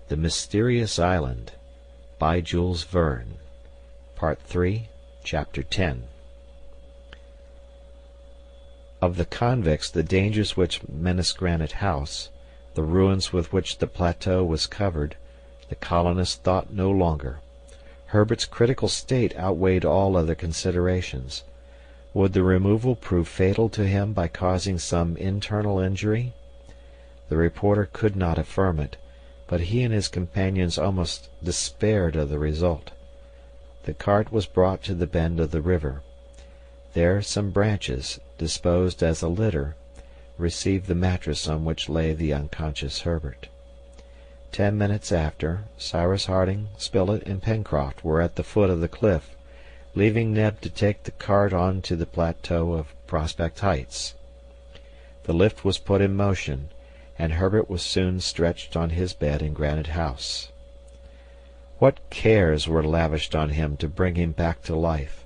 The Mysterious Island, by Jules Verne. Part 3, Chapter 10. Of the convicts, the dangers which menaced Granite House, the ruins with which the plateau was covered, the colonists thought no longer. Herbert's critical state outweighed all other considerations. Would the removal prove fatal to him by causing some internal injury? The reporter could not affirm it, but he and his companions almost despaired of the result. The cart was brought to the bend of the river. There some branches, disposed as a litter, received the mattress on which lay the unconscious Herbert. 10 minutes after, Cyrus Harding, Spilett, and Pencroft were at the foot of the cliff, leaving Neb to take the cart on to the plateau of Prospect Heights. The lift was put in motion, and Herbert was soon stretched on his bed in Granite House. What cares were lavished on him to bring him back to life!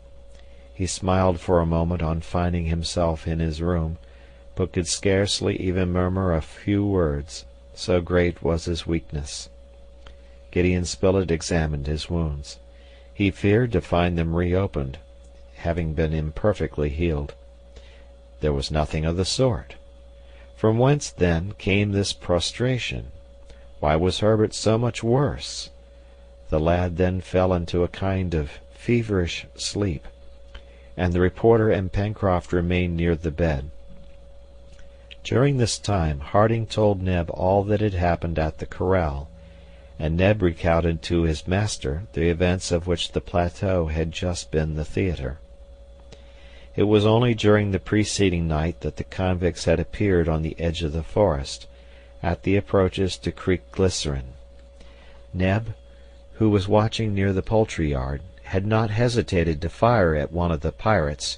He smiled for a moment on finding himself in his room, but could scarcely even murmur a few words, so great was his weakness. Gideon Spilett examined his wounds. He feared to find them reopened, having been imperfectly healed. There was nothing of the sort. From whence, then, came this prostration? Why was Herbert so much worse? The lad then fell into a kind of feverish sleep, and the reporter and Pencroft remained near the bed. During this time Harding told Neb all that had happened at the corral, and Neb recounted to his master the events of which the plateau had just been the theater. It was only during the preceding night that the convicts had appeared on the edge of the forest, at the approaches to Creek Glycerine. Neb, who was watching near the poultry yard, had not hesitated to fire at one of the pirates,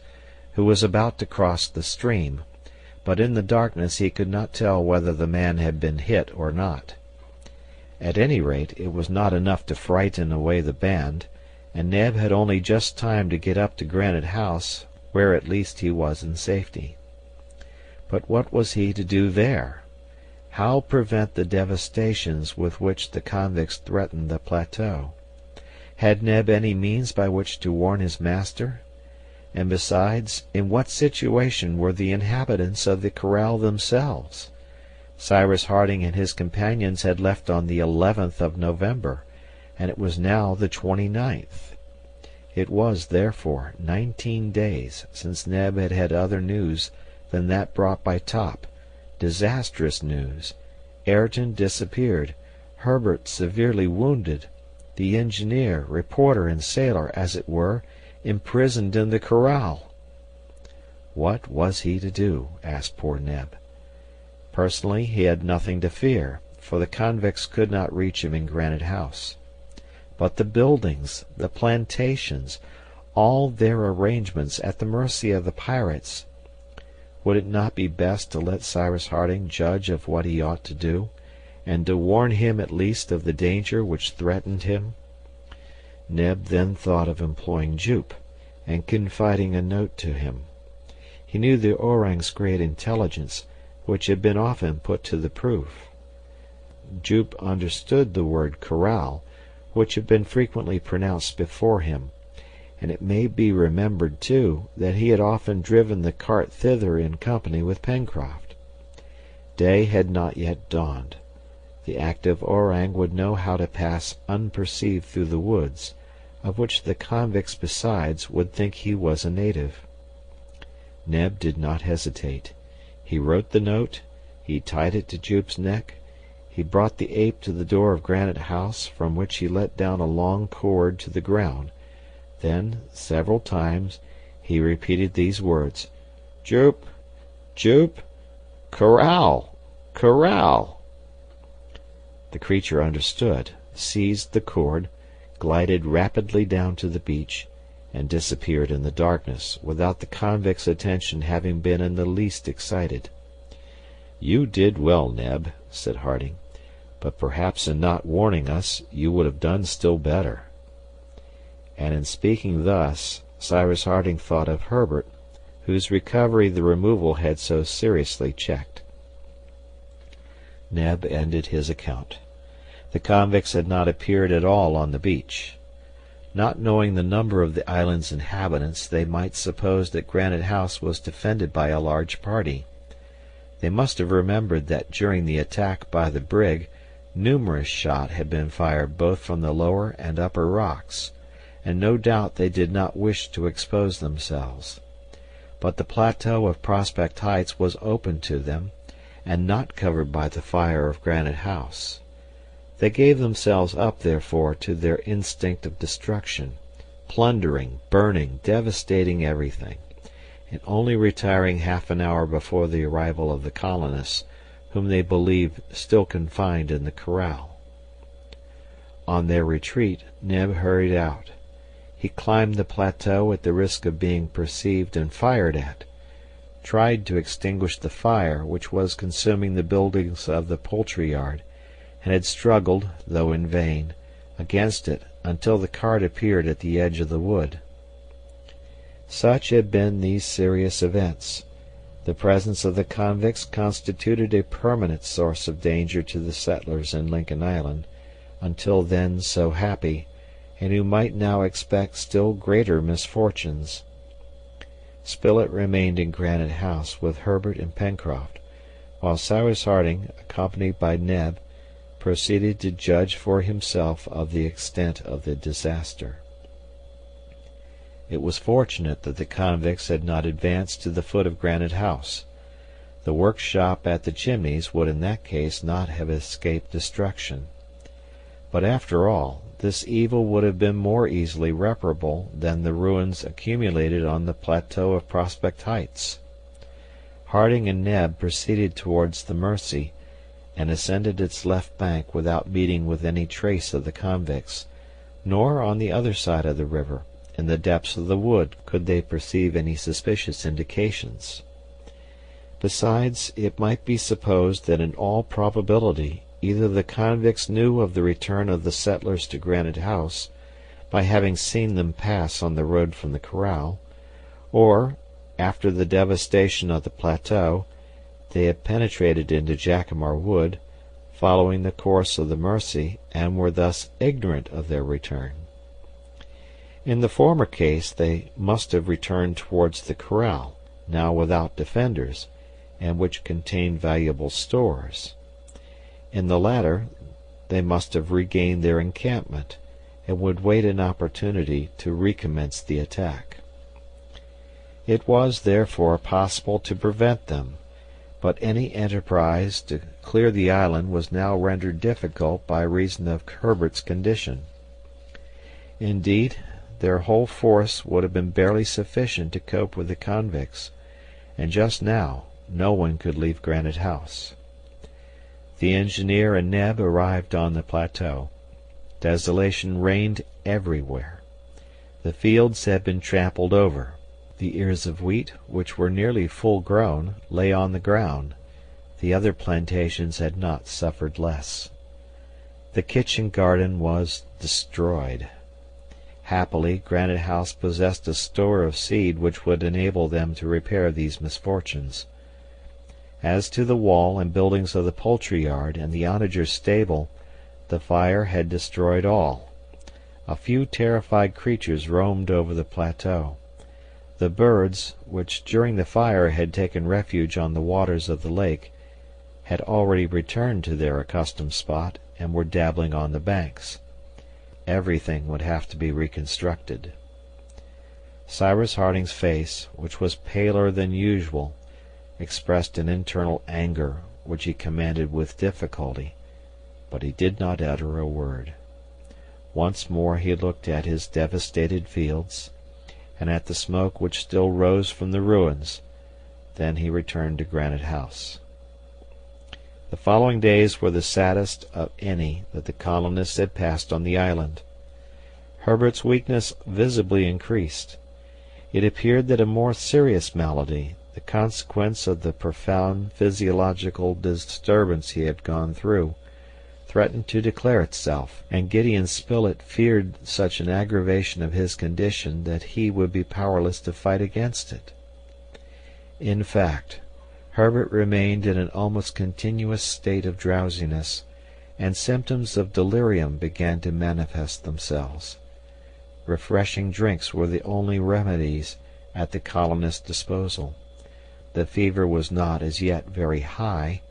who was about to cross the stream, but in the darkness he could not tell whether the man had been hit or not. At any rate, it was not enough to frighten away the band, and Neb had only just time to get up to Granite House, where at least he was in safety. But what was he to do there? How prevent the devastations with which the convicts threatened the plateau? Had Neb any means by which to warn his master? And besides, in what situation were the inhabitants of the corral themselves? Cyrus Harding and his companions had left on the 11th of November, and it was now the 29th. It was, therefore, 19 days since Neb had had other news than that brought by Top, disastrous news. Ayrton disappeared, Herbert severely wounded, the engineer, reporter, and sailor, as it were, imprisoned in the corral. What was he to do? Asked poor Neb. Personally, he had nothing to fear, for the convicts could not reach him in Granite House. But the buildings, the plantations, all their arrangements at the mercy of the pirates. Would it not be best to let Cyrus Harding judge of what he ought to do, and to warn him at least of the danger which threatened him? Neb then thought of employing Jup, and confiding a note to him. He knew the orang's great intelligence, which had been often put to the proof. Jup understood the word corral, which had been frequently pronounced before him, and it may be remembered, too, that he had often driven the cart thither in company with Pencroft. Day had not yet dawned. The active orang would know how to pass unperceived through the woods, of which the convicts besides would think he was a native. Neb did not hesitate. He wrote the note, he tied it to Jup's neck, he brought the ape to the door of Granite House, from which he let down a long cord to the ground. Then, several times, he repeated these words, "Jup, Jup, corral, corral." The creature understood, seized the cord, glided rapidly down to the beach, and disappeared in the darkness, without the convict's attention having been in the least excited. "You did well, Neb," said Harding, "but perhaps in not warning us you would have done still better." And in speaking thus, Cyrus Harding thought of Herbert, whose recovery the removal had so seriously checked. Neb ended his account. The convicts had not appeared at all on the beach. Not knowing the number of the island's inhabitants, they might suppose that Granite House was defended by a large party. They must have remembered that during the attack by the brig numerous shot had been fired both from the lower and upper rocks, and no doubt they did not wish to expose themselves. But the plateau of Prospect Heights was open to them, and not covered by the fire of Granite House. They gave themselves up, therefore, to their instinct of destruction, plundering, burning, devastating everything, and only retiring half an hour before the arrival of the colonists, whom they believed still confined in the corral. On their retreat, Neb hurried out. He climbed the plateau at the risk of being perceived and fired at, tried to extinguish the fire which was consuming the buildings of the poultry yard, and had struggled, though in vain, against it until the cart appeared at the edge of the wood. Such had been these serious events. The presence of the convicts constituted a permanent source of danger to the settlers in Lincoln Island, until then so happy, and who might now expect still greater misfortunes. Spilett remained in Granite House with Herbert and Pencroft, while Cyrus Harding, accompanied by Neb, proceeded to judge for himself of the extent of the disaster. It was fortunate that the convicts had not advanced to the foot of Granite House. The workshop at the Chimneys would in that case not have escaped destruction. But after all, this evil would have been more easily reparable than the ruins accumulated on the plateau of Prospect Heights. Harding and Neb proceeded towards the Mercy, and ascended its left bank without meeting with any trace of the convicts, nor on the other side of the river, in the depths of the wood, could they perceive any suspicious indications. Besides, it might be supposed that in all probability either the convicts knew of the return of the settlers to Granite House, by having seen them pass on the road from the corral, or, after the devastation of the plateau, they had penetrated into Jacamar Wood, following the course of the Mercy, and were thus ignorant of their return. In the former case they must have returned towards the corral, now without defenders, and which contained valuable stores. In the latter they must have regained their encampment, and would wait an opportunity to recommence the attack. It was, therefore, possible to prevent them, but any enterprise to clear the island was now rendered difficult by reason of Herbert's condition. Indeed, their whole force would have been barely sufficient to cope with the convicts, and just now no one could leave Granite House. The engineer and Neb arrived on the plateau. Desolation reigned everywhere. The fields had been trampled over. The ears of wheat, which were nearly full grown, lay on the ground. The other plantations had not suffered less. The kitchen garden was destroyed. Happily, Granite House possessed a store of seed which would enable them to repair these misfortunes. As to the wall and buildings of the poultry yard and the onager's stable, the fire had destroyed all. A few terrified creatures roamed over the plateau. The birds, which during the fire had taken refuge on the waters of the lake, had already returned to their accustomed spot and were dabbling on the banks. Everything would have to be reconstructed. Cyrus Harding's face, which was paler than usual, expressed an internal anger which he commanded with difficulty, but he did not utter a word. Once more he looked at his devastated fields, and at the smoke which still rose from the ruins. Then he returned to Granite House. The following days were the saddest of any that the colonists had passed on the island. Herbert's weakness visibly increased. It appeared that a more serious malady, the consequence of the profound physiological disturbance he had gone through, threatened to declare itself, and Gideon Spilett feared such an aggravation of his condition that he would be powerless to fight against it. In fact, Herbert remained in an almost continuous state of drowsiness, and symptoms of delirium began to manifest themselves. Refreshing drinks were the only remedies at the colonists' disposal. The fever was not as yet very high,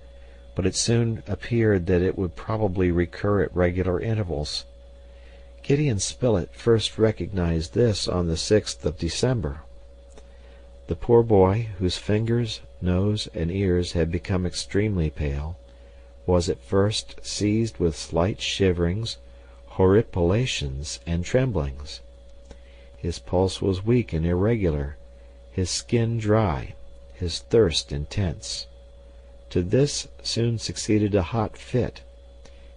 but it soon appeared that it would probably recur at regular intervals. Gideon Spilett first recognized this on the 6th of December. The poor boy, whose fingers, nose, and ears had become extremely pale, was at first seized with slight shiverings, horripilations, and tremblings. His pulse was weak and irregular, his skin dry, his thirst intense. To this soon succeeded a hot fit.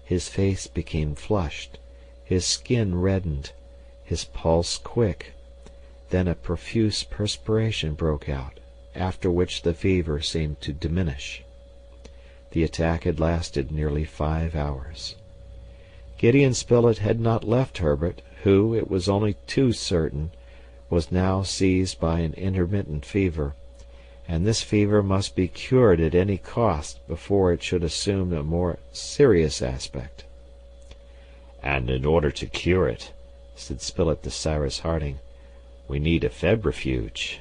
His face became flushed, his skin reddened, his pulse quick. Then a profuse perspiration broke out, after which the fever seemed to diminish. The attack had lasted nearly 5 hours. Gideon Spilett had not left Herbert, who, it was only too certain, was now seized by an intermittent fever, and this fever must be cured at any cost before it should assume a more serious aspect. "And in order to cure it," said Spilett to Cyrus Harding, "we need a febrifuge."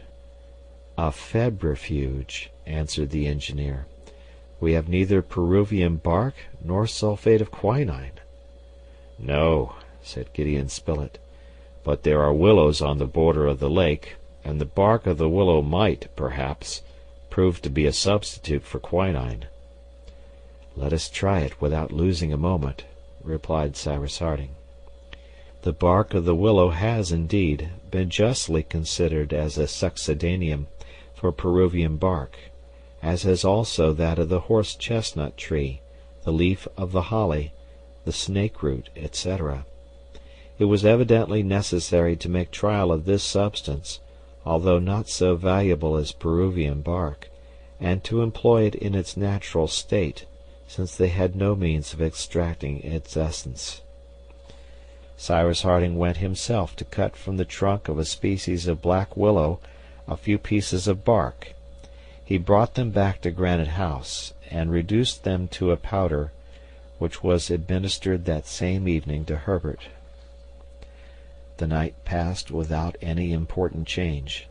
"A febrifuge," answered the engineer. "We have neither Peruvian bark nor sulphate of quinine." "No," said Gideon Spilett, "but there are willows on the border of the lake, and the bark of the willow might, perhaps, prove to be a substitute for quinine." "Let us try it without losing a moment," replied Cyrus Harding. The bark of the willow has, indeed, been justly considered as a succedaneum for Peruvian bark, as has also that of the horse-chestnut tree, the leaf of the holly, the snake-root, etc. It was evidently necessary to make trial of this substance, although not so valuable as Peruvian bark, and to employ it in its natural state, since they had no means of extracting its essence. Cyrus Harding went himself to cut from the trunk of a species of black willow a few pieces of bark. He brought them back to Granite House, and reduced them to a powder, which was administered that same evening to Herbert. The night passed without any important change.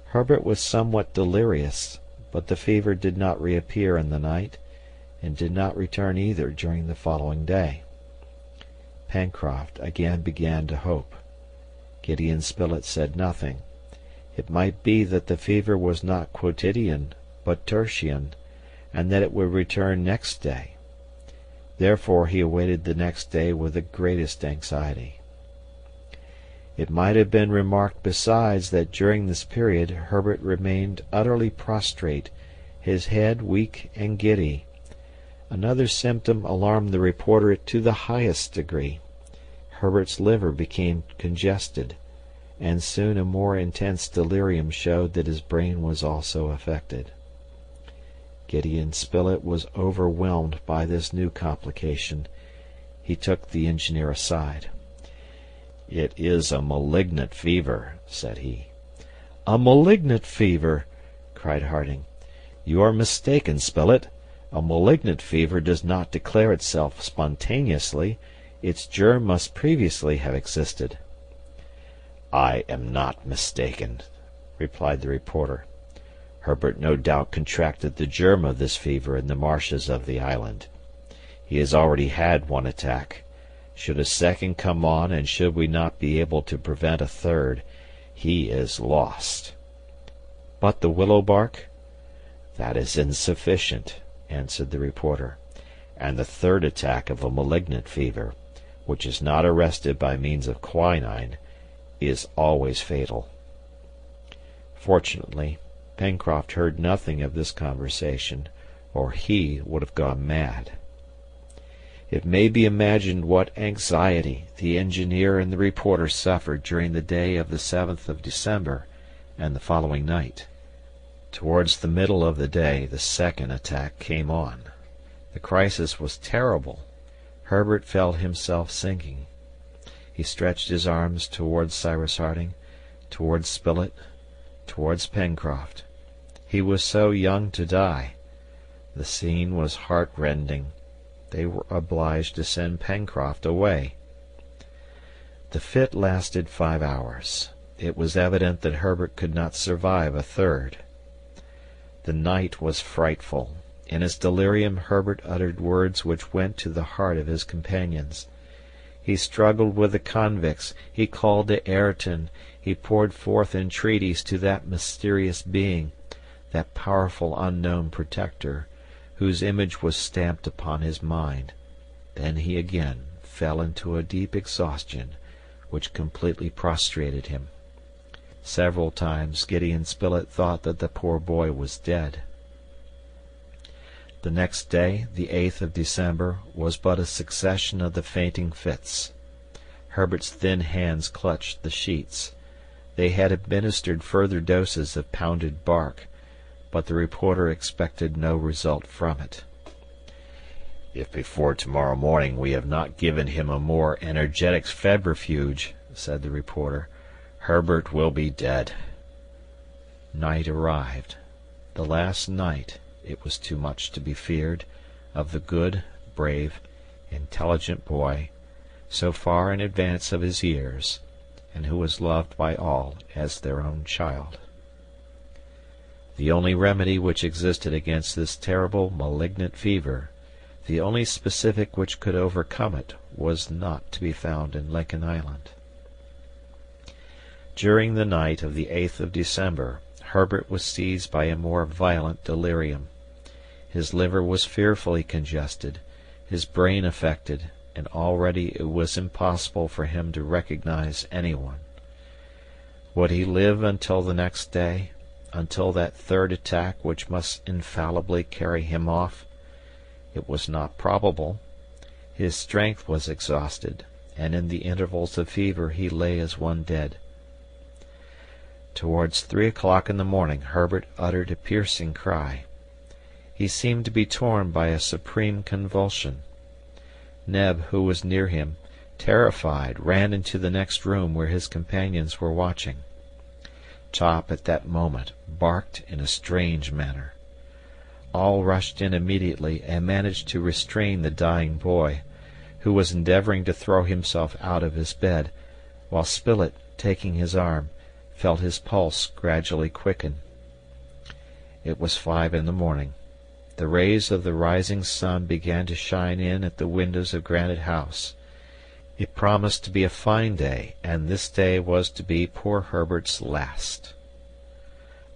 Herbert was somewhat delirious, but the fever did not reappear in the night, and did not return either during the following day. Pencroft again began to hope. Gideon Spilett said nothing. It might be that the fever was not quotidian, but tertian, and that it would return next day. Therefore he awaited the next day with the greatest anxiety. It might have been remarked besides that during this period Herbert remained utterly prostrate, his head weak and giddy. Another symptom alarmed the reporter to the highest degree. Herbert's liver became congested, and soon a more intense delirium showed that his brain was also affected. Gideon Spilett was overwhelmed by this new complication. He took the engineer aside. "It is a malignant fever," said he. "A malignant fever!" cried Harding. "You are mistaken, Spilett. A malignant fever does not declare itself spontaneously. Its germ must previously have existed." "I am not mistaken," replied the reporter. "Herbert no doubt contracted the germ of this fever in the marshes of the island. He has already had one attack. Should a second come on, and should we not be able to prevent a third, he is lost." "But the willow bark?" "That is insufficient," answered the reporter, "and the third attack of a malignant fever, which is not arrested by means of quinine, is always fatal." Fortunately, Pencroft heard nothing of this conversation, or he would have gone mad. It may be imagined what anxiety the engineer and the reporter suffered during the day of the 7th of December and the following night. Towards the middle of the day the second attack came on. The crisis was terrible. Herbert felt himself sinking. He stretched his arms towards Cyrus Harding, towards Spilett, towards Pencroft. He was so young to die. The scene was heart-rending. they were obliged to send Pencroft away. The fit lasted 5 hours. It was evident that Herbert could not survive a third. The night was frightful. In his delirium Herbert uttered words which went to the heart of his companions. He struggled with the convicts, he called to Ayrton, he poured forth entreaties to that mysterious being, that powerful unknown protector, whose image was stamped upon his mind. Then he again fell into a deep exhaustion, which completely prostrated him. Several times Gideon Spilett thought that the poor boy was dead. The next day, the 8th of December, was but a succession of the fainting fits. Herbert's thin hands clutched the sheets. They had administered further doses of pounded bark, but the reporter expected no result from it. "If before tomorrow morning we have not given him a more energetic febrifuge," said the reporter, "Herbert will be dead." Night arrived. The last night, it was too much to be feared, of the good, brave, intelligent boy, so far in advance of his years, and who was loved by all as their own child. The only remedy which existed against this terrible malignant fever, the only specific which could overcome it, was not to be found in Lincoln Island. During the night of the 8th of December, Herbert was seized by a more violent delirium. His liver was fearfully congested, his brain affected, and already it was impossible for him to recognize anyone. Would he live until the next day, until that third attack which must infallibly carry him off? It was not probable. His strength was exhausted, and in the intervals of fever he lay as one dead. Towards 3 o'clock in the morning Herbert uttered a piercing cry. He seemed to be torn by a supreme convulsion. Neb, who was near him, terrified, ran into the next room where his companions were watching. Top at that moment barked in a strange manner. All rushed in immediately and managed to restrain the dying boy, who was endeavoring to throw himself out of his bed, while Spilett, taking his arm, felt his pulse gradually quicken. It was 5 in the morning. The rays of the rising sun began to shine in at the windows of Granite House. It promised to be a fine day, and this day was to be poor Herbert's last.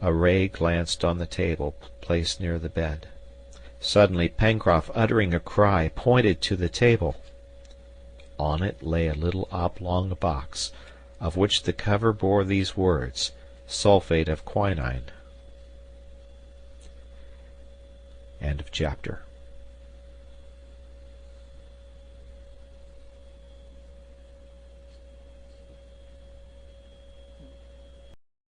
A ray glanced on the table placed near the bed. Suddenly Pencroft, uttering a cry, pointed to the table. On it lay a little oblong box, of which the cover bore these words, "Sulphate of quinine." End of chapter.